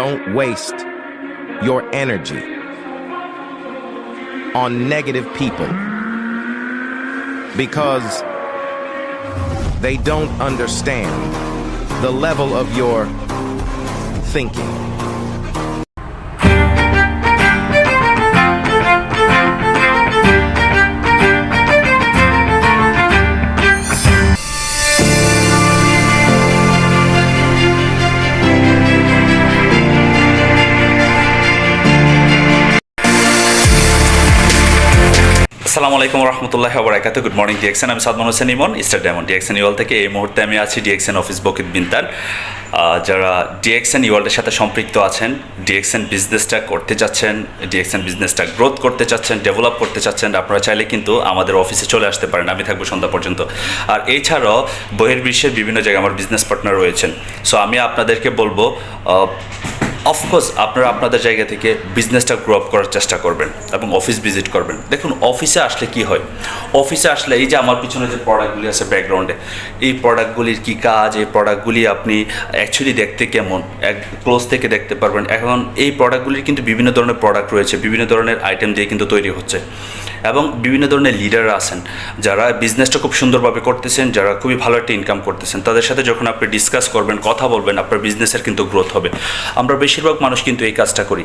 Don't waste your energy on negative people because they don't understand the level of your thinking. আসসালামু আলাইকুম রহমতুল্লাহি ওয়া বারাকাতুহু। Good morning DXN, আমি Sadman Hossain Emon, star diamond DXN ইওয়াল থেকে। এই মুহূর্তে আমি আছি ডিএক্সএন অফিস বকিত বিনতান। যারা ডিএক্সএন ইওয়ালের সাথে সম্পৃক্ত আছেন, ডিএক্সএন বিজনেসটা করতে চাচ্ছেন, ডিএক্সএন বিজনেসটা গ্রোথ করতে চাচ্ছেন, ডেভেলপ করতে চাচ্ছেন, আপনারা চাইলে কিন্তু আমাদের অফিসে চলে আসতে পারেন। আমি থাকবো সন্ধ্যা পর্যন্ত। আর এছাড়াও বহির্বিশ্বের বিভিন্ন জায়গায় আমার বিজনেস পার্টনার রয়েছেন। সো আমি আপনাদেরকে বলবো, অফকোর্স আপনারা আপনাদের জায়গা থেকে বিজনেসটা গ্রো আপ করার চেষ্টা করবেন এবং অফিস ভিজিট করবেন। দেখুন, অফিসে আসলে কি হয়, অফিসে আসলে এই যে আমার পিছনে যে প্রোডাক্টগুলি আছে ব্যাকগ্রাউন্ডে, এই প্রোডাক্টগুলির কী কাজ, এই প্রোডাক্টগুলি আপনি অ্যাকচুয়ালি দেখতে কেমন এক ক্লোজ থেকে দেখতে পারবেন। এখন এই প্রোডাক্টগুলির কিন্তু বিভিন্ন ধরনের প্রোডাক্ট রয়েছে, বিভিন্ন ধরনের আইটেম দিয়ে কিন্তু তৈরি হচ্ছে এবং বিভিন্ন ধরনের লিডাররা আছেন যারা বিজনেসটা খুব সুন্দরভাবে করতেছেন, যারা খুবই ভালো একটা ইনকাম করতেছেন। তাদের সাথে যখন আপনি ডিসকাস করবেন, কথা বলবেন, আপনার বিজনেসের কিন্তু গ্রোথ হবে। আমরা বেশিরভাগ মানুষ কিন্তু এই কাজটা করি।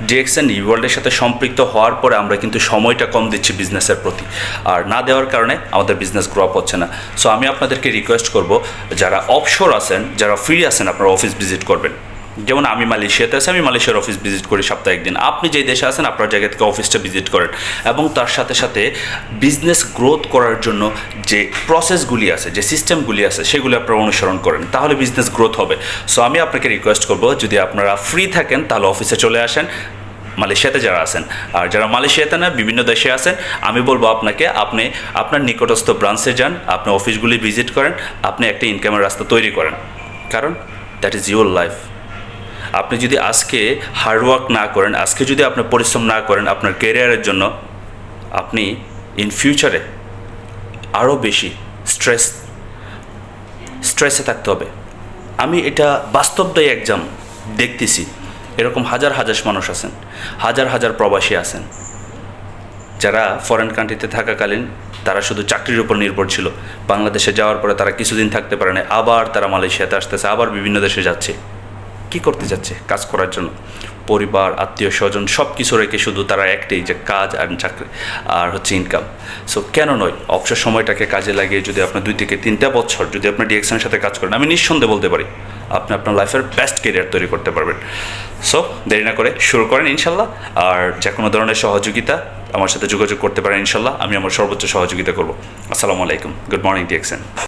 ডিএক্সএন ইওয়ার্ল্ডের সাথে সম্পৃক্ত হওয়ার পরে আমরা কিন্তু সময়টা কম দিচ্ছি বিজনেসের প্রতি, আর না দেওয়ার কারণে আমাদের বিজনেস গ্রো আপ হচ্ছে না। সো আমি আপনাদেরকে রিকোয়েস্ট করব, যারা অফশোর আছেন, যারা ফ্রি আছেন, আপনারা অফিস ভিজিট করবেন। যেমন আমি মালয়েশিয়াতে আছি, আমি মালয়েশিয়ার অফিস ভিজিট করি সপ্তাহে একদিন। আপনি যেই দেশে আছেন আপনার জায়গা থেকে অফিসটা ভিজিট করেন এবং তার সাথে সাথে বিজনেস গ্রোথ করার জন্য যে প্রসেসগুলি আছে, যে সিস্টেমগুলি আছে, সেগুলি আপনারা অনুসরণ করেন, তাহলে বিজনেস গ্রোথ হবে। সো আমি আপনাকে রিকোয়েস্ট করব, যদি আপনারা ফ্রি থাকেন তাহলে অফিসে চলে আসেন, মালয়েশিয়াতে যারা আছেন। আর যারা মালয়েশিয়াতে না, বিভিন্ন দেশে আছেন, আমি বলবো আপনাকে, আপনি আপনার নিকটস্থ ব্রাঞ্চে যান, আপনি অফিসগুলি ভিজিট করেন, আপনি একটা ইনকামের রাস্তা তৈরি করেন। কারণ দ্যাট ইজ ইউর লাইফ। আপনি যদি আজকে হার্ডওয়ার্ক না করেন, আজকে যদি আপনি পরিশ্রম না করেন আপনার ক্যারিয়ারের জন্য, আপনি ইন ফিউচারে আরও বেশি স্ট্রেসে থাকতে হবে। আমি এটা বাস্তবদায়ী এক্সাম দেখতেছি। এরকম হাজার হাজার মানুষ আছেন, হাজার হাজার প্রবাসী আছেন, যারা ফরেন কান্ট্রিতে থাকাকালীন তারা শুধু চাকরির উপর নির্ভর ছিল। বাংলাদেশে যাওয়ার পরে তারা কিছুদিন থাকতে পারে না, আবার তারা মালয়েশিয়াতে আসতেছে, আবার বিভিন্ন দেশে যাচ্ছে। কী করতে যাচ্ছে? কাজ করার জন্য। পরিবার, আত্মীয় স্বজন সব কিছু রেখে শুধু তারা একটাই, যে কাজ আর চাকরি আর হচ্ছে ইনকাম। সো কেন নয়, অবসর সময়টাকে কাজে লাগিয়ে যদি আপনার 2 থেকে 3টা বছর যদি আপনার ডিএক্সএনের সাথে কাজ করেন, আমি নিঃসন্দেহে বলতে পারি আপনি আপনার লাইফের বেস্ট ক্যারিয়ার তৈরি করতে পারবেন। সো দেরি না করে শুরু করেন ইনশাল্লাহ। আর যে কোনো ধরনের সহযোগিতা আমার সাথে যোগাযোগ করতে পারেন ইনশাল্লাহ, আমি আমার সর্বোচ্চ সহযোগিতা করব। আসসালামু আলাইকুম, গুড মর্নিং ডিএক্সএন।